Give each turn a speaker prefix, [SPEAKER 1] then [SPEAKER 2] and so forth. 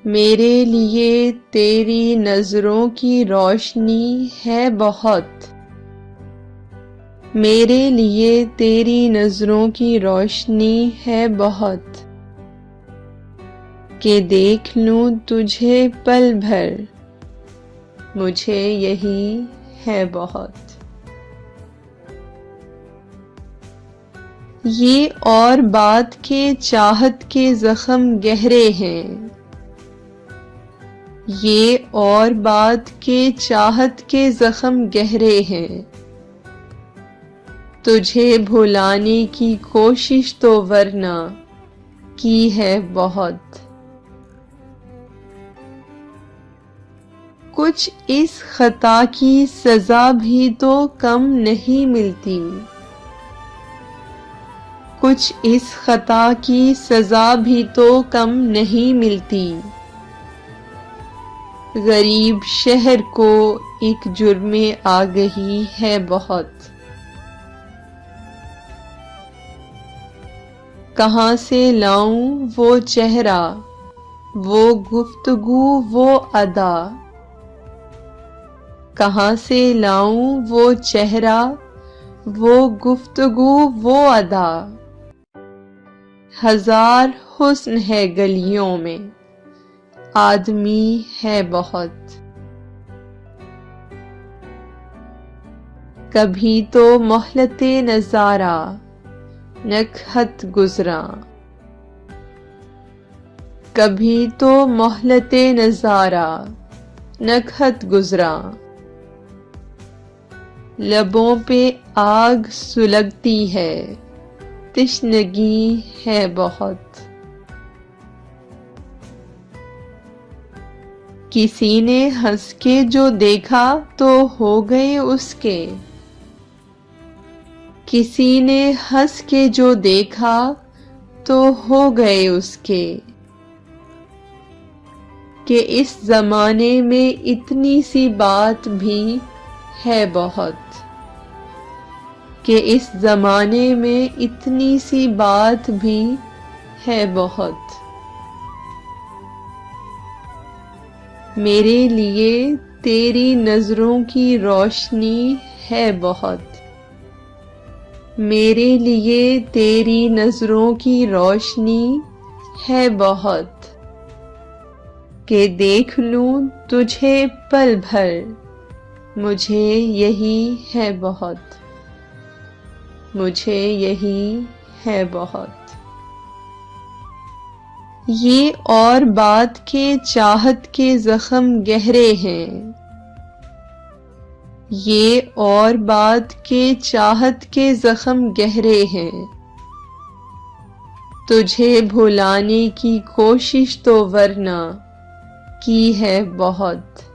[SPEAKER 1] मेरे लिए तेरी नज़रों की रोशनी है बहुत। मेरे लिए तेरी नज़रों की रोशनी है बहुत, कि देख लूं तुझे पल भर, मुझे यही है बहुत। ये और बात के चाहत के ज़ख्म गहरे हैं। ये और बात के चाहत के ज़ख्म गहरे हैं। तुझे भुलाने की कोशिश तो वरना की है बहुत। कुछ इस खता की सजा भी तो कम नहीं मिलती। कुछ इस खता की सजा भी तो कम नहीं मिलती। गरीब शहर को एक जुर्मे आगही है बहुत। कहाँ से लाऊं वो चेहरा, वो गुफ्तगू, वो अदा। कहाँ से लाऊं वो चेहरा, वो गुफ्तगू, वो अदा। हजार हुस्न है गलियों में, आदमी है बहुत। कभी तो मोहलते नजारा नकहत गुजरा। कभी तो मोहलते नजारा नकहत गुजरा। लबों पे आग सुलगती है, तिश्नगी है बहुत। किसी ने हंस के जो देखा तो हो गए उसके। किसी ने हंस के जो देखा तो हो गए उसके। कि इस जमाने में इतनी सी बात भी है बहुत। कि इस जमाने में इतनी सी बात भी है बहुत। मेरे लिए तेरी नज़रों की रोशनी है बहुत। मेरे लिए तेरी नज़रों की रोशनी है बहुत, कि देख लूं तुझे पल भर, मुझे यही है बहुत। मुझे यही है बहुत। ये और बात के चाहत के ज़ख्म गहरे हैं। ये और बात के चाहत के ज़ख्म गहरे हैं। तुझे भुलाने की कोशिश तो वरना की है बहुत।